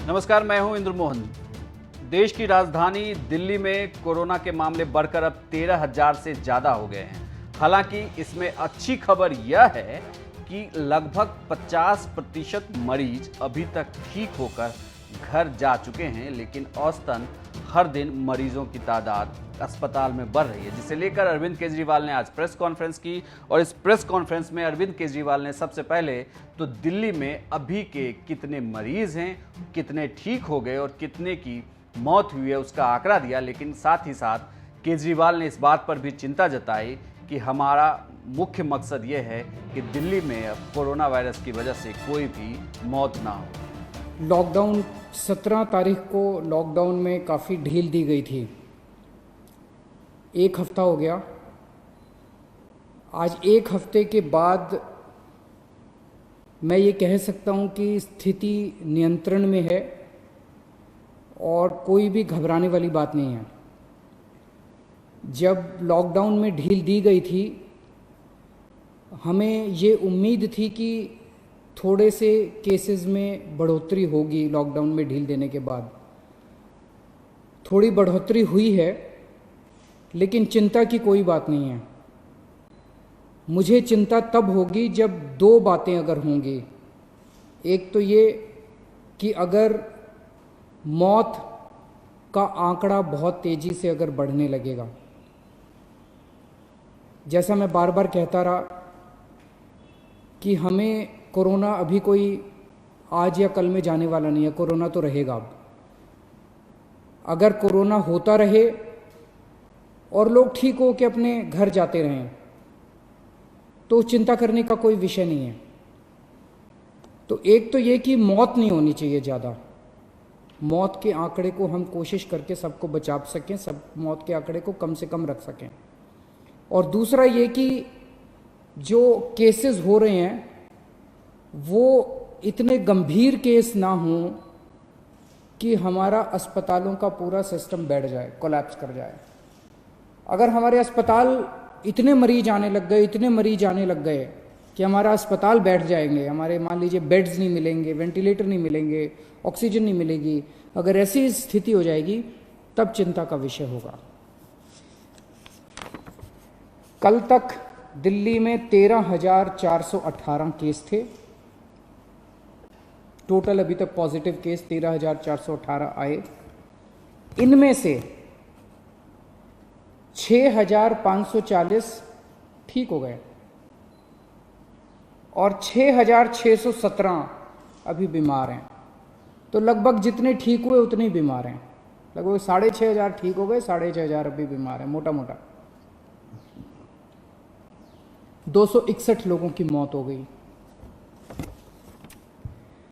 नमस्कार, मैं हूं इंद्र मोहन। देश की राजधानी दिल्ली में कोरोना के मामले बढ़कर अब 13,000 से ज़्यादा हो गए हैं। हालांकि इसमें अच्छी खबर यह है कि लगभग 50% मरीज अभी तक ठीक होकर घर जा चुके हैं, लेकिन औसतन हर दिन मरीजों की तादाद अस्पताल में बढ़ रही है, जिसे लेकर अरविंद केजरीवाल ने आज प्रेस कॉन्फ्रेंस की। और इस प्रेस कॉन्फ्रेंस में अरविंद केजरीवाल ने सबसे पहले तो दिल्ली में अभी के कितने मरीज हैं, कितने ठीक हो गए और कितने की मौत हुई है उसका आंकड़ा दिया, लेकिन साथ ही साथ केजरीवाल ने इस बात पर भी चिंता जताई कि हमारा मुख्य मकसद ये है कि दिल्ली में अब कोरोना वायरस की वजह से कोई भी मौत ना हो। लॉकडाउन 17 तारीख को लॉकडाउन में काफ़ी ढील दी गई थी। एक हफ्ता हो गया। आज एक हफ्ते के बाद मैं ये कह सकता हूँ कि स्थिति नियंत्रण में है और कोई भी घबराने वाली बात नहीं है। जब लॉकडाउन में ढील दी गई थी, हमें ये उम्मीद थी कि थोड़े से केसेस में बढ़ोतरी होगी। लॉकडाउन में ढील देने के बाद थोड़ी बढ़ोतरी हुई है, लेकिन चिंता की कोई बात नहीं है। मुझे चिंता तब होगी जब दो बातें अगर होंगी। एक तो ये कि अगर मौत का आंकड़ा बहुत तेज़ी से अगर बढ़ने लगेगा, जैसा मैं बार बार कहता रहा कि हमें कोरोना अभी कोई आज या कल में जाने वाला नहीं है। कोरोना तो रहेगा। अब अगर कोरोना होता रहे और लोग ठीक हो के अपने घर जाते रहें तो चिंता करने का कोई विषय नहीं है। तो एक तो ये कि मौत नहीं होनी चाहिए ज़्यादा। मौत के आंकड़े को हम कोशिश करके सबको बचा सकें, सब मौत के आंकड़े को कम से कम रख सकें। और दूसरा ये कि जो केसेस हो रहे हैं वो इतने गंभीर केस ना हों कि हमारा अस्पतालों का पूरा सिस्टम बैठ जाए, कोलैप्स कर जाए। अगर हमारे अस्पताल इतने मरीज आने लग गए कि हमारा अस्पताल बैठ जाएंगे, हमारे मान लीजिए बेड्स नहीं मिलेंगे, वेंटिलेटर नहीं मिलेंगे, ऑक्सीजन नहीं मिलेगी, अगर ऐसी स्थिति हो जाएगी तब चिंता का विषय होगा। कल तक दिल्ली में 13,418 केस थे। टोटल अभी तक पॉजिटिव केस 13,418 आए। इनमें से 6,540 ठीक हो गए और 6,617 अभी बीमार हैं। तो लगभग जितने ठीक हुए उतने ही बीमार हैं। लगभग 6,500 ठीक हो गए, 6,500 अभी बीमार हैं। मोटा मोटा 261 लोगों की मौत हो गई।